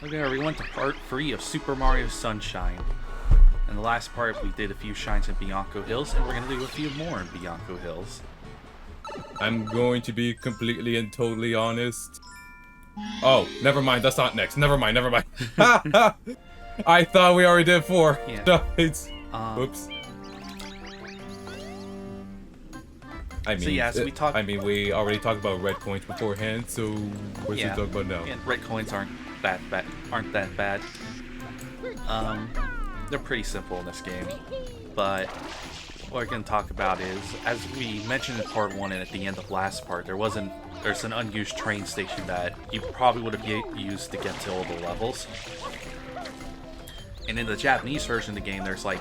Okay, everyone, to part 3 of Super Mario Sunshine. In the last part, we did a few shines in Bianco Hills, and we're going to do a few more in Bianco Hills. I'm going to be completely and totally honest. Oh, never mind, that's not next. Never mind. I thought we already did 4. Yeah. No, it's... Oops. We already talked about red coins beforehand, so what should we talk about now? Yeah, red coins aren't that bad. They're pretty simple in this game, but what we're going to talk about is, as we mentioned in part 1 and at the end of last part, there's an unused train station that you probably would have used to get to all the levels. And in the Japanese version of the game, there's like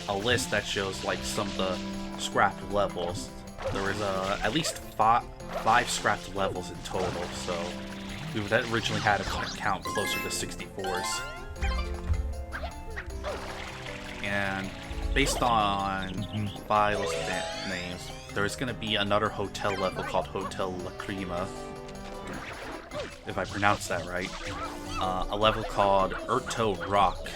a list that shows like some of the scrapped levels. There was at least five scrapped levels in total, so we originally had a count closer to 64s. And based on files names, there's going to be another hotel level called Hotel Lacrima, if I pronounce that right. A level called Urto Rock.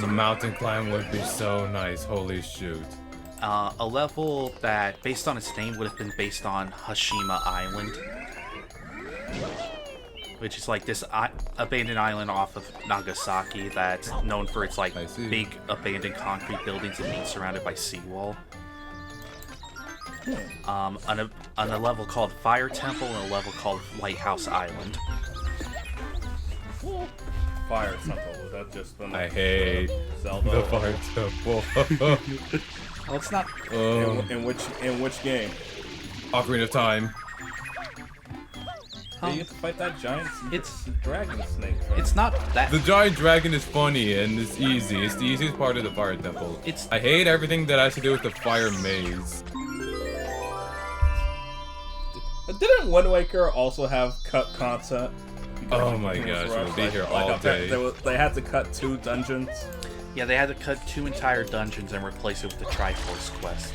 A mountain climb would be so nice, holy shoot. A level that, based on its name, would have been based on Hashima Island, which is like this abandoned island off of Nagasaki that's known for its like big abandoned concrete buildings and being surrounded by seawall. On a level called Fire Temple and a level called Lighthouse Island. Fire Temple, was that just when I hate Zelda? The Fire Temple. Well, it's not. In which game? Ocarina of Time. Yeah, you have to fight that giant dragon snake. Right? It's not that. The giant dragon is funny and it's easy. It's the easiest part of the Fire Temple. I hate everything that has to do with the fire maze. Didn't Wind Waker also have cut content? Oh my gosh, we'll be here all day. They had to cut 2 dungeons. Yeah, they had to cut 2 entire dungeons and replace it with the Triforce quest.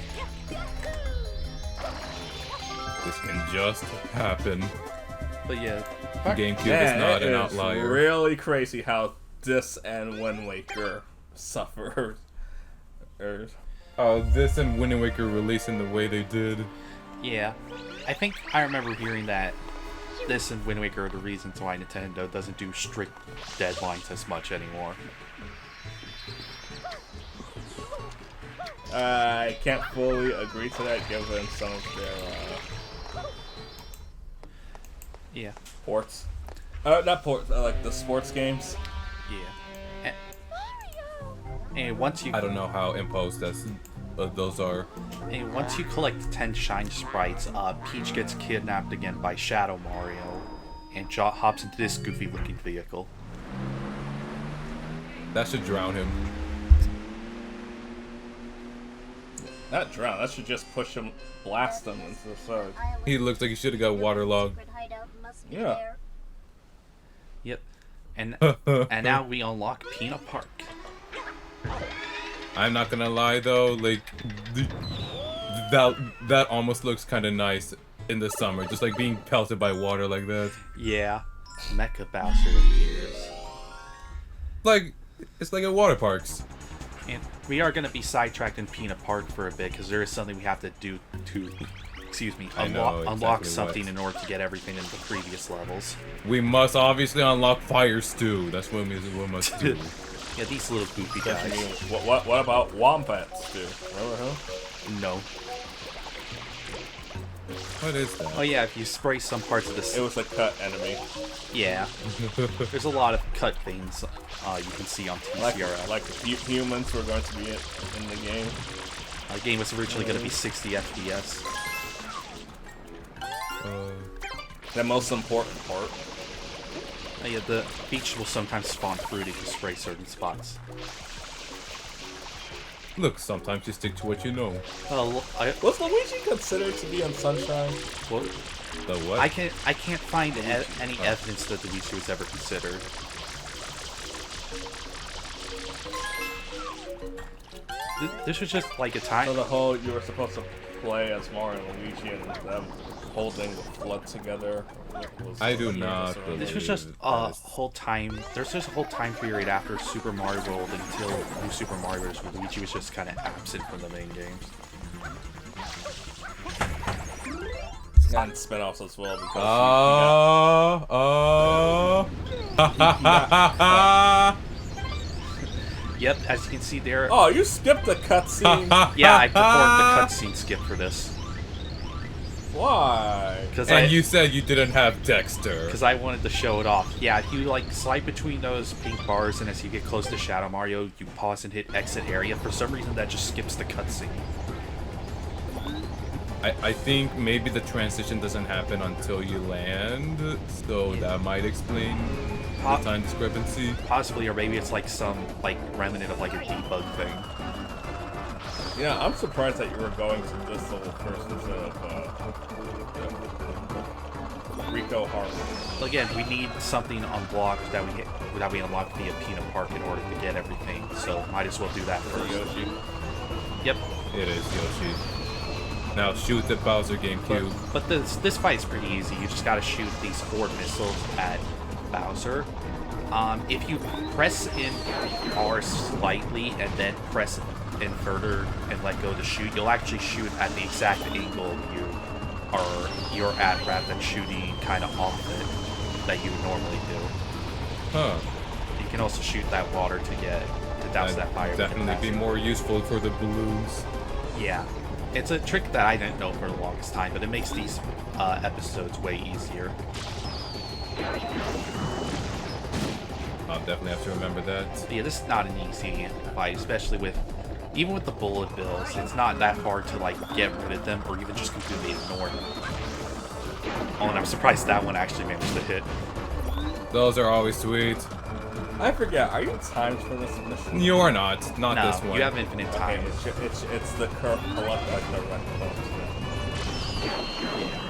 This can just happen. But yeah, GameCube is not an outlier. It's really crazy how this and Wind Waker suffered. This and Wind Waker releasing the way they did. Yeah, I think I remember hearing that this and Wind Waker are the reasons why Nintendo doesn't do strict deadlines as much anymore. I can't fully agree to that given some of their ports. Not ports, like the sports games. Yeah. And once you... I don't know how imposed those are. And once you collect 10 Shine Sprites, Peach gets kidnapped again by Shadow Mario and hops into this goofy-looking vehicle. That should drown him. Not drown, that should just push him, blast him into the side. He looks like he should have got waterlogged. Yeah. Yep. And now we unlock Pinna Park. I'm not gonna lie though, like that almost looks kind of nice in the summer, just like being pelted by water like that. Yeah. Mecha Bowser appears. Like it's like at water parks. And we are going to be sidetracked in Pinna Park for a bit because there is something we have to do to, unlock something in order to get everything in the previous levels. We must obviously unlock Fire Stew. That's what we must do. Yeah, these little goofy guys. What about Wombat Stew? Remember him? No. What is that? Oh yeah, if you spray some parts of this... It was a cut enemy. Yeah. There's a lot of cut things you can see on TCRF. Like humans were going to be in the game. The game was originally going to be 60 FPS. The most important part. Yeah, the beach will sometimes spawn fruit if you spray certain spots. Look, sometimes you stick to what you know. Was Luigi considered to be on Sunshine? What? The what? I can't find any evidence that Luigi was ever considered. This was just like a time. So the whole you were supposed to play as Mario and Luigi and them. holding the flood together. I do not believe This was just a whole time. There's just a whole time period after Super Mario World until New Super Mario Bros. Where Luigi was just kind of absent from the main games. And spin-offs as well because Yep, as you can see there. Oh, you skipped the cutscene. Yeah, I performed the cutscene skip for this. Why? And you said you didn't have Dexter. Because I wanted to show it off. Yeah, you like slide between those pink bars, and as you get close to Shadow Mario, you pause and hit exit area. For some reason, that just skips the cutscene. I think maybe the transition doesn't happen until you land, so that might explain the time discrepancy. Possibly, or maybe it's like some remnant of like a debug thing. Yeah, I'm surprised that you were going to this level first instead of Rico Harbor. Again, we need something unblocked that we unlock via Pinna Park in order to get everything. So might as well do that first. Yoshi. Yep. It is Yoshi. Now shoot the Bowser GameCube. But this fight is pretty easy. You just gotta shoot these 4 missiles at Bowser. If you press in R slightly and then press inverter and let go to shoot, you'll actually shoot at the exact angle you're at rather than shooting kind of off it that you would normally do. Huh. You can also shoot that water to douse that fire. Definitely be more useful for the blues. Yeah. It's a trick that I didn't know for the longest time, but it makes these episodes way easier. I'll definitely have to remember that. Yeah, this is not an easy fight, especially even with the bullet bills. It's not that hard to like get rid of them or even just completely ignore them. Oh, and I'm surprised that one actually managed to hit. Those are always sweet. I forget. Are you timed for this mission? You are not. Not No, this one. you have infinite time. Okay, it's the collect like the red cones.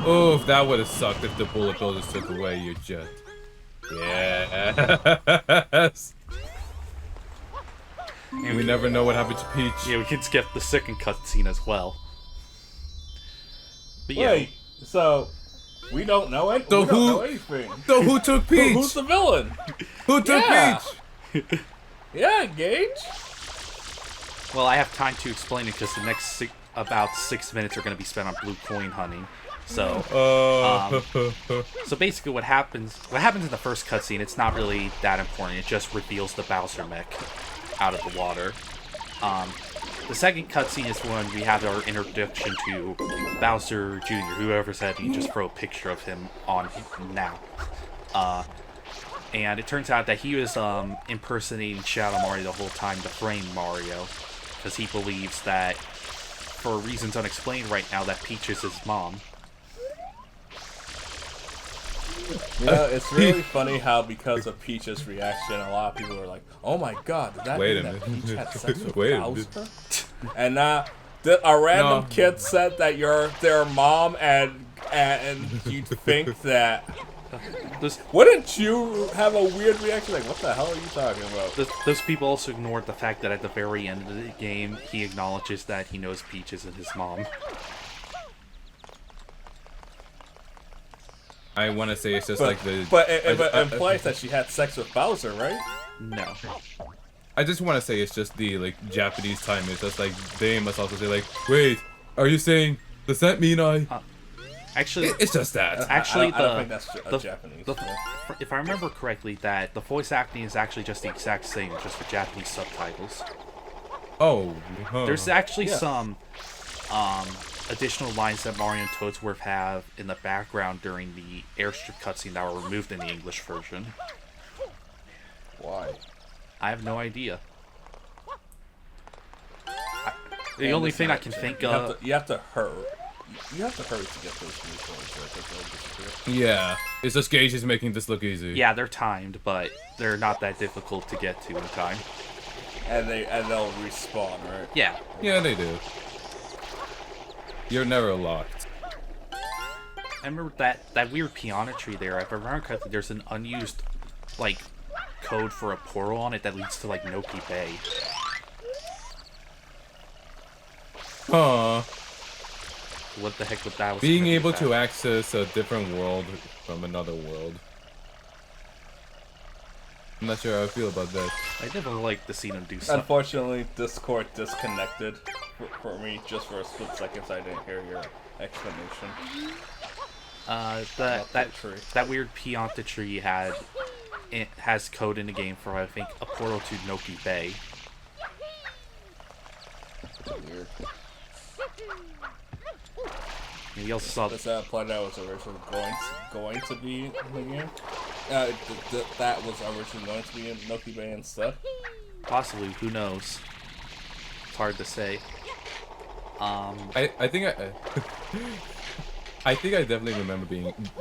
Oof, that would have sucked if the bullet bill just took away your jet. Yes. And we never know what happened to Peach. Yeah, we can skip the second cutscene as well. But yeah. Wait, so we don't know it. So we don't know anything. So who took Peach? Who's the villain? Who took Peach? Yeah, Gage. Well, I have time to explain it because the next about 6 minutes are going to be spent on blue coin hunting. So, so basically, what happens in the first cutscene? It's not really that important. It just reveals the Bowser mech out of the water. The second cutscene is when we have our introduction to Bowser Jr. Whoever said you just throw a picture of him on now. And it turns out that he was impersonating Shadow Mario the whole time to frame Mario, because he believes that, for reasons unexplained right now, that Peach is his mom. You know, it's really funny how because of Peach's reaction, a lot of people are like, "Oh my God, did that mean that Peach had sex with Bowser?" And a random kid said that you're their mom, and you'd think that. Wouldn't you have a weird reaction? Like, what the hell are you talking about? Those people also ignored the fact that at the very end of the game, he acknowledges that he knows Peach isn't his mom. I want to say it's just But it implies that she had sex with Bowser, right? No. I just want to say it's just the like Japanese time. It's just like they must also say like, wait, are you saying does that mean I? Actually, it's just that. Actually, I don't think that's Japanese. If I remember correctly, that the voice acting is actually just the exact same, just with Japanese subtitles. Oh. Huh. There's actually some additional lines that Mario and Toadsworth have in the background during the airstrip cutscene that were removed in the English version. Why? I have no idea. The only thing I can think of... You have to hurry. You have to hurry to get those new coins, right? Yeah. It's just Gage is making this look easy. Yeah, they're timed, but they're not that difficult to get to in time. And they'll respawn, right? Yeah. Yeah, they do. You're never locked. I remember that weird piano tree there. If I remember correctly, there's an unused, like, code for a portal on it that leads to, like, Noki Bay. Huh. what the heck would that? Being able to access a different world from another world. I'm not sure how I feel about that. I definitely like to see them do something. Unfortunately, Discord disconnected for me just for a split second, so I didn't hear your explanation. That weird Pianta tree it has code in the game for, I think, a portal to Noki Bay. Weird. And you also saw Does that imply that was originally going to be in the game? That was originally going to be in Noki Bay instead? Possibly, who knows? It's hard to say. I think I think I definitely remember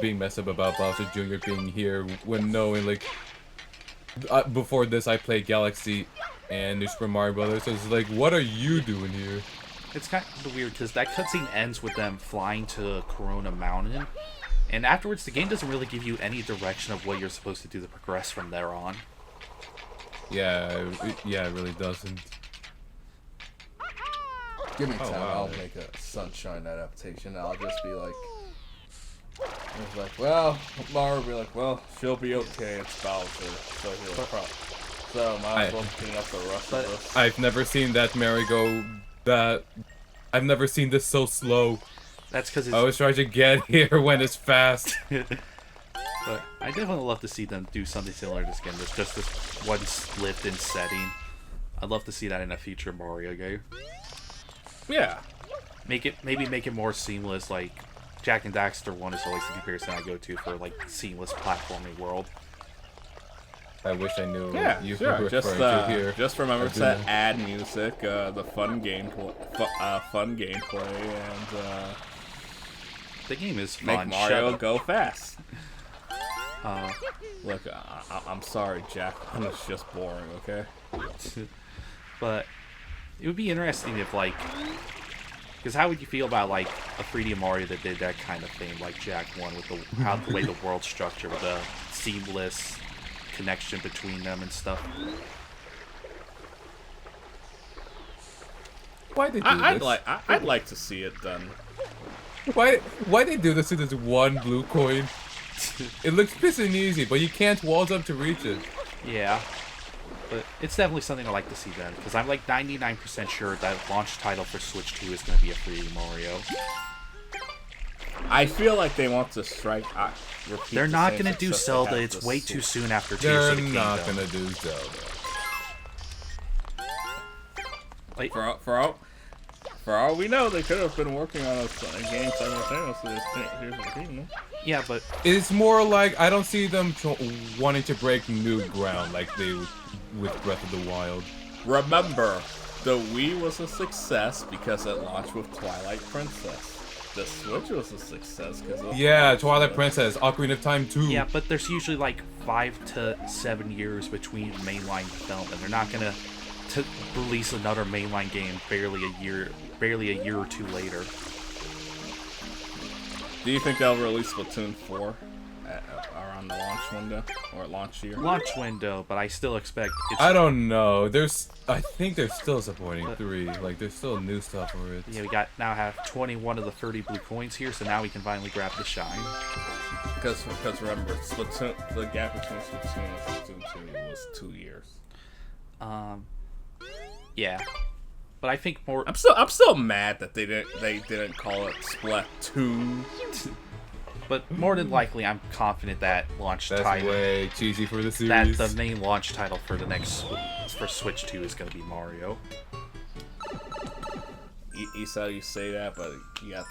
being messed up about Bowser Jr. being here when knowing, like, before this I played Galaxy and New Super Mario Brothers, so it's like, what are you doing here? It's kind of weird because that cutscene ends with them flying to Corona Mountain, and afterwards the game doesn't really give you any direction of what you're supposed to do to progress from there on. Yeah, it really doesn't. Give me time, I'll make a Sunshine adaptation. I'll just be like, it's like, well, Mario will be like, well, she'll be okay, it's Bowser, so he'll probably. So, might as well clean up the rest of this. I've never seen that merry-go I've never seen this so slow. That's because it's... I was trying to get here when it's fast. But I definitely love to see them do something similar to this game. There's just this one lived-in setting. I'd love to see that in a future Mario game. Yeah. Maybe make it more seamless, like Jak and Daxter 1 is always the comparison I go to for, like, seamless platforming world. I wish I knew you sure. were referring to here. Just remember to add music, the fun gameplay, and the game is fun. Make Mario go fast. Look, I'm sorry, Jak. It's just boring, okay? But it would be interesting if, like, because how would you feel about, like, a 3D Mario that did that kind of thing, like Jak 1, with the way the world's structured, with the seamless connection between them and stuff? Why they do this? I'd like to see it done. Why they do this to this one blue coin? It looks pissing easy, but you can't walls up to reach it. Yeah, but it's definitely something I like to see done, because I'm like 99% sure that launch title for Switch 2 is going to be a 3D Mario. I feel like they want to strike. They're not going to do Zelda. It's way too soon after Tears of the Kingdom. They're not going to do Zelda. Like, for all we know, they could have been working on a game simultaneously as Tears of the Kingdom. Yeah, but it's more like I don't see them wanting to break new ground like they would with Breath of the Wild. Remember, the Wii was a success because it launched with Twilight Princess. The Switch was a success because of Twilight Princess, Ocarina of Time 2. Yeah, but there's usually like 5 to 7 years between mainline development. They're not gonna release another mainline game barely a year or two later. Do you think they'll release Splatoon 4 around the launch window or launch year? Launch window, but I still expect it's... I don't know. I think they're still supporting 3. Like, there's still new stuff for it. Yeah, we now have 21 of the 30 blue coins here, so now we can finally grab the shine. Because remember, Splatoon, the gap between Splatoon and Splatoon 2 was 2 years. Yeah. But I think more... I'm still mad that they didn't call it Splatoon. But more than likely, I'm confident that title... That's way cheesy for the series. That the main launch title for for Switch 2 is going to be Mario. You say that, but you got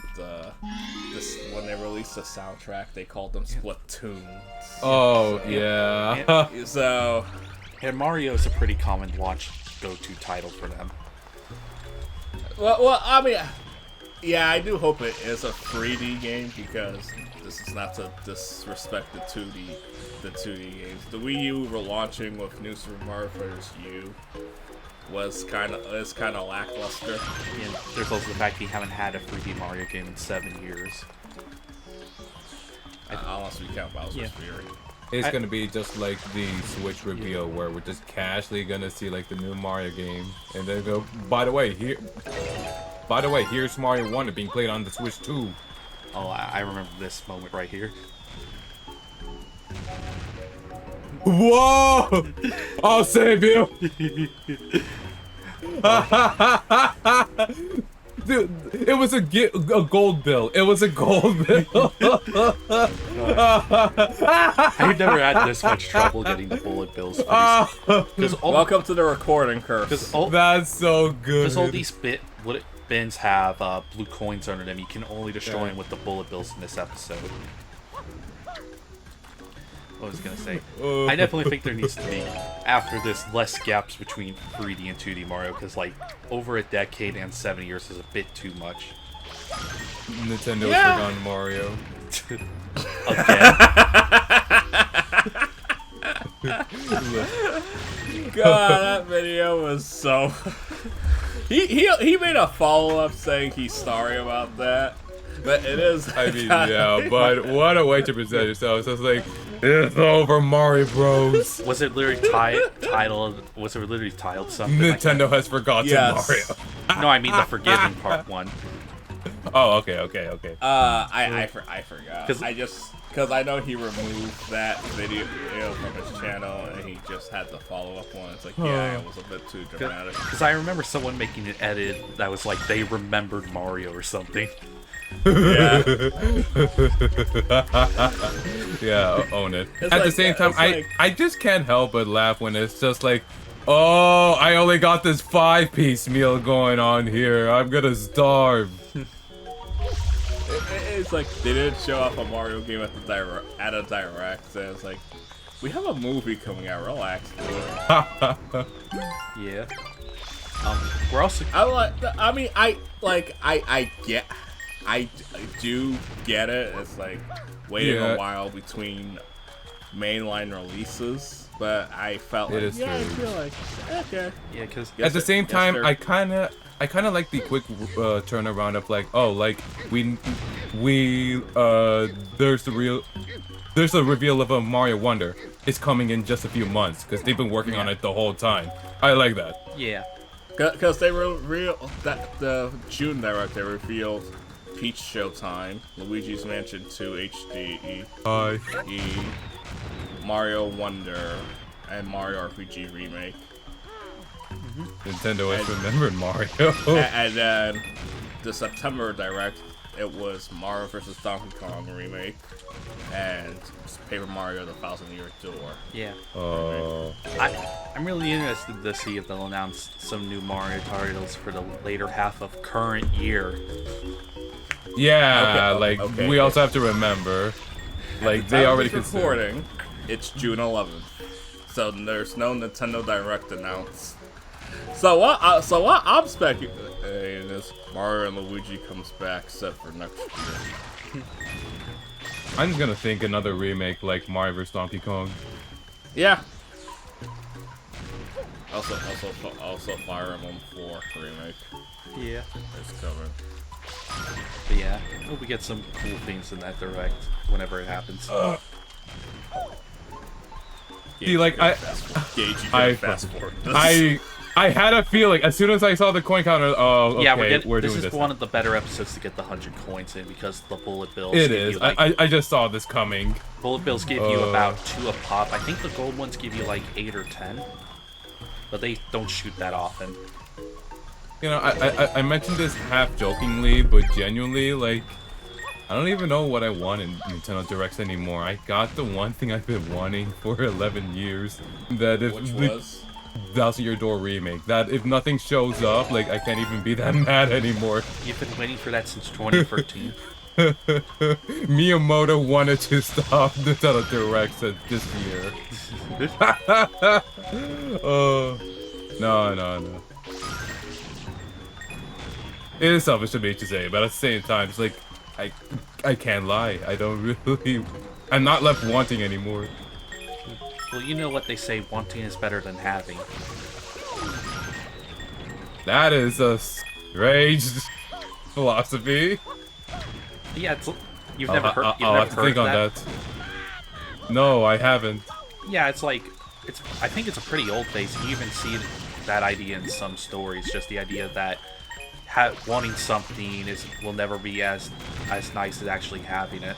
when they released the soundtrack, they called them Splatoons. Oh, yeah. And Mario is a pretty common launch go-to title for them. Well, I mean, yeah, I do hope it is a 3D game because this is not to disrespect the 2D games. The Wii U relaunching with New Super Mario Bros. U is kind of lackluster. And there's also the fact we haven't had a 3D Mario game in 7 years. Unless we count Bowser's Fury. It's gonna be just like the Switch reveal where we're just casually gonna see like the new Mario game and then go, by the way, By the way, here's Mario Wonder being played on the Switch too. Oh, I remember this moment right here. Whoa! I'll save you! Dude, it was a gold bill. It was a gold bill. I've never had this much trouble getting the bullet bills. Welcome to the recording curse. That's so good. Because all these bins have blue coins under them. You can only destroy them with the bullet bills in this episode. What was I gonna say? I definitely think there needs to be, after this, less gaps between 3D and 2D Mario, because like over a decade and 7 years is a bit too much. Nintendo's forgotten Mario. Again? God, that video was so. He made a follow-up saying he's sorry about that. But it is. I mean, yeah, but what a way to present yourself. So it's like, it's over, Mario Bros. Was it literally titled? Was it literally titled something? Nintendo like has forgotten Mario. No, I mean the Forgiven Part 1. Oh, okay. I forgot. Because I know he removed that video from his channel, and he just had the follow-up one. It's like, yeah, it was a bit too dramatic. Because I remember someone making an edit that was like they remembered Mario or something. Yeah. Yeah, own it. At the same time, I just can't help but laugh when it's just like, oh, I only got this 5-piece meal going on here. I'm gonna starve. It's like they didn't show off a Mario game at a direct. So it's like, we have a movie coming out. Relax, dude. Yeah. We're also. I do get it. It's like waiting a while between mainline releases, but I felt like, I feel like, okay. Yeah, because at the same time, I kind of like the quick turnaround of like, oh, like there's the reveal of a Mario Wonder. It's coming in just a few months because they've been working on it the whole time. I like that. Yeah. Because they the June direct, they revealed Peach Showtime, Luigi's Mansion 2 HD, Mario Wonder, and Mario RPG Remake. Nintendo has remembered Mario. And then the September direct, it was Mario vs. Donkey Kong Remake and Paper Mario: The Thousand Year Door. Yeah. Oh. I'm really interested to see if they'll announce some new Mario titles for the later half of current year. Yeah, we also have to remember, like, they already recording. It's June 11th, so there's no Nintendo Direct announced. So what I'm speculating is Mario and Luigi comes back set for next year. I'm just gonna think another remake like Mario vs. Donkey Kong. Yeah. Also Fire Emblem 4 remake. Yeah. It's coming. But yeah, I hope we get some cool things in that direct whenever it happens. See, like, I had a feeling as soon as I saw the coin counter. Oh, okay, yeah, we're doing this this. is one of the better episodes to get the 100 coins in because the bullet bills. It is. Like, I just saw this coming. Bullet bills give you about 2 a pop. I think the gold ones give you like 8 or 10, but they don't shoot that often. You know, I mentioned this half jokingly, but genuinely, like, I don't even know what I want in Nintendo Directs anymore. I got the one thing I've been wanting for 11 years. That if which was? Thousand Year Door remake. That if nothing shows up, like, I can't even be that mad anymore. You've been waiting for that since 2013. Miyamoto wanted to stop Nintendo Directs this year. No. It is selfish of me to say, but at the same time, it's like, I can't lie. I don't really... I'm not left wanting anymore. Well, you know what they say, wanting is better than having. That is a strange philosophy. Yeah, you've never heard I'll have to think on that. No, I haven't. Yeah, it's like, I think it's a pretty old phase. You even see that idea in some stories, just the idea that wanting something will never be as nice as actually having it.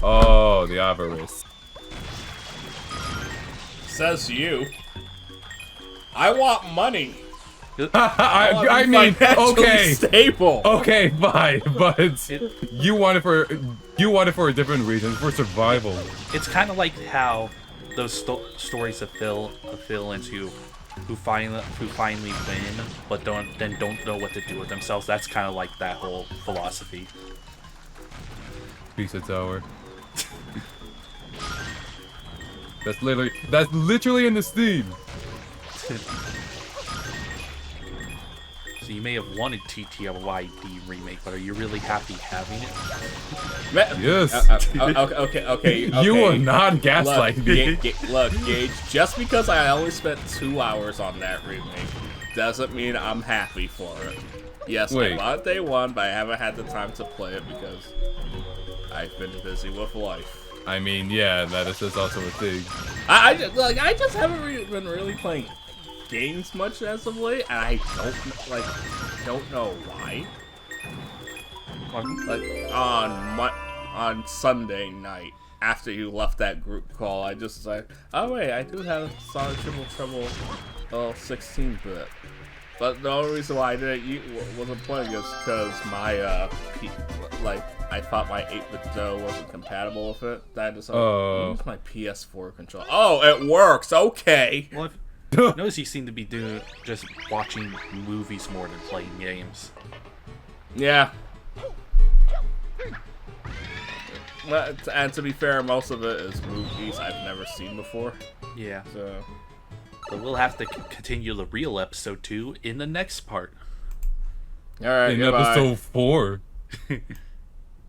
Oh, the avarice. Says you. I want money. I mean, okay, stable. Okay, fine, but you want it for a different reason, for survival. It's kind of like how those stories of Phil into who finally win, but don't know what to do with themselves. That's kind of like that whole philosophy. Pizza Tower. That's literally in the Steam. So you may have wanted TTYD remake, but are you really happy having it? Yes. Okay. You will not gaslight me. Look, Gage, just because I only spent 2 hours on that remake doesn't mean I'm happy for it. Yes, I bought it day one, but I haven't had the time to play it because I've been busy with life. I mean, yeah, that is just also a thing. I just haven't been really playing games much as of late, and I don't know why. Like on Sunday night after you left that group call, I just was like, oh wait, I do have Sonic Triple Trouble 16-bit. But the only reason why I wasn't playing is because my I thought my 8-bit Joe wasn't compatible with it. That I just use my PS4 controller. Oh, it works. Okay. Well, I notice you seem to be just watching movies more than playing games. Yeah. Well, and to be fair, most of it is movies I've never seen before. Yeah. So. But we'll have to continue the real episode 2 in the next part. All right. In goodbye. episode 4.